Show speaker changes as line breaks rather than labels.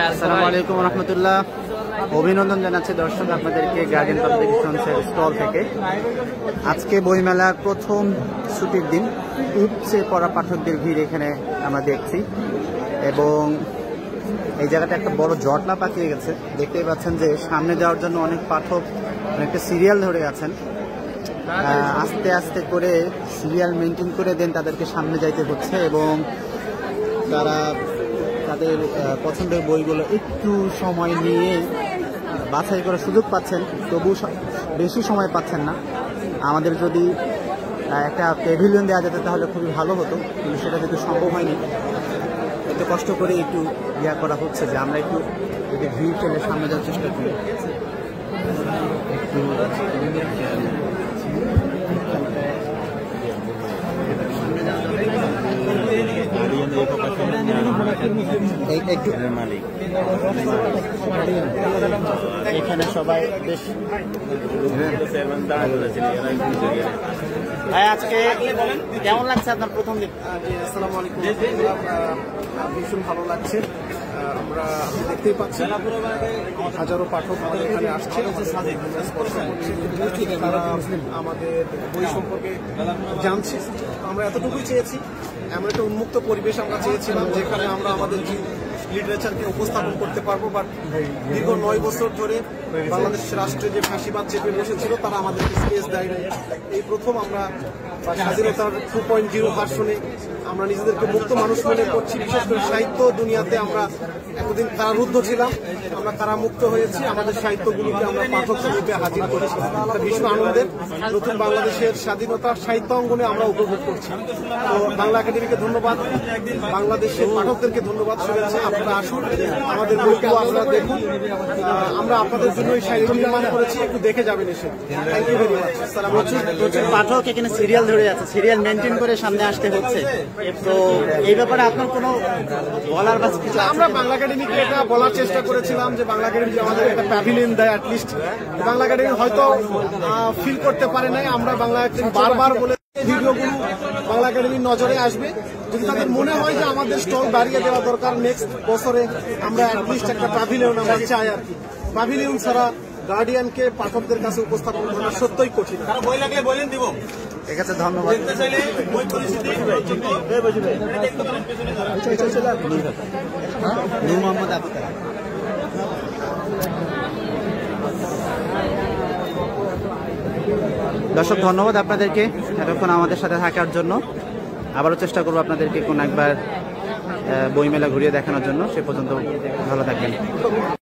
আসসালামু আলাইকুম রহমতুল্লাহ। অভিনন্দন জানাচ্ছি দর্শক আপনাদেরকে গার্ডিয়ান পাবলিকেশনসের স্টল থেকে। আজকে বইমেলার প্রথম ছুটির দিন, উপচে পড়া পাঠকদের ভিড় এখানে আমরা দেখছি এবং এই জায়গাটা একটা বড় জটলা পাকিয়ে গেছে। দেখতেই পাচ্ছেন যে সামনে যাওয়ার জন্য অনেক পাঠক অনেকটা সিরিয়াল ধরে আছেন। আস্তে আস্তে করে সিরিয়াল মেনটেন করে দেন তাদেরকে সামনে যাইতে হচ্ছে এবং তারা তাদের পছন্দের বইগুলো একটু সময় নিয়ে বাছাই করার সুযোগ পাচ্ছেন, তবু বেশি সময় পাচ্ছেন না। আমাদের যদি একটা প্যাভিলিয়ন দেওয়া যেত তাহলে খুবই ভালো হতো, কিন্তু সেটা যেহেতু সম্ভব হয়নি, একটু কষ্ট করে একটু ইয়া করা হচ্ছে যে আমরা একটু যদি ভিড় টেনে সামনে যাওয়ার চেষ্টা করি। এখানে সবাই বেশ আজকে কেমন লাগছে আপনার প্রথম দিন?
আসসালামু আলাইকুম। ভীষণ ভালো লাগছে। আমরা দেখতেই পাচ্ছি হাজারো পাঠক এখানে আসছে, তারা আমাদের বই সম্পর্কে জানছে। আমরা এতটুকুই চেয়েছি, এমন একটা উন্মুক্ত পরিবেশ আমরা চেয়েছিলাম যেখানে আমরা আমাদের লিটারেচারকে উপস্থাপন করতে পারবো। বাট দীর্ঘ 9 বছর ধরে বাংলাদেশ রাষ্ট্রে যে ফাঁসিবাদ চেপে বসেছিল তারা আমাদেরকে স্পেস দেয় নাই। এই প্রথম আমরা স্বাধীনতার 2.0 ভার্সনে আমরা নিজেদেরকে মুক্ত মানুষ মনে করছি। বিশেষ করে সাহিত্য দুনিয়াতে আমরা এতদিন কারারুদ্ধ ছিলাম, আমরা কারামুক্ত হয়েছি। আমাদের সাহিত্যগুলিকে আমরা পাঠক রূপে হাজির করেছি। ভীষণ আনন্দের। নতুন বাংলাদেশের স্বাধীনতা সাহিত্য অঙ্গনে আমরা উপভোগ করছি। তো বাংলা একাডেমিকে ধন্যবাদ, বাংলাদেশের পাঠকদেরকে ধন্যবাদ, শুভেচ্ছা। আপনারা আসুন, আমাদের বইগুলো আপনারা দেখুন। আমরা আপনাদের জন্য এই সাহিত্য নির্মাণ করেছি, একটু দেখে যাবেন এসে। Thank you very much.
প্রচুর পাঠক এখানে সিরিয়াল ধরে আছে, সিরিয়াল মেনটেন করে সামনে আসতে হচ্ছে। তো এই ব্যাপারে আপনার কোনো বলার বা কিছু?
আমরা বাংলা একাডেমিকে এটা বলার চেষ্টা করেছিলাম যে বাংলা একাডেমি আমাদের একটা প্যাভিলিয়ন দেয়, অ্যাটলিস্ট বাংলা একাডেমি হয়তো ফিল করতে পারে নাই। আমরা বাংলা একাডেমি বারবার বলে ভিডিওগুলো বাংলা একাডেমির নজরে আসবে। যদি তাদের মনে হয় যে আমাদের স্টল বাড়িয়ে দেওয়া দরকার, নেক্সট বছরে আমরা অ্যাটলিস্ট একটা প্যাভিলিয়ন আমরা চাই আর কি। প্যাভিলিয়ন ছাড়া গার্ডিয়ানকে পাঠকদের কাছে উপস্থাপন করা সত্যই কঠিন। বই লাগলে বলেন দিব।
ঠিক আছে, ধন্যবাদ। নূর মোহাম্মদ আবতার। দর্শক ধন্যবাদ আপনাদেরকে এতক্ষণ আমাদের সাথে থাকার জন্য। আবারও চেষ্টা করবো আপনাদেরকে কোন একবার বইমেলা ঘুরিয়ে দেখানোর জন্য। সে পর্যন্ত ভালো থাকবেন।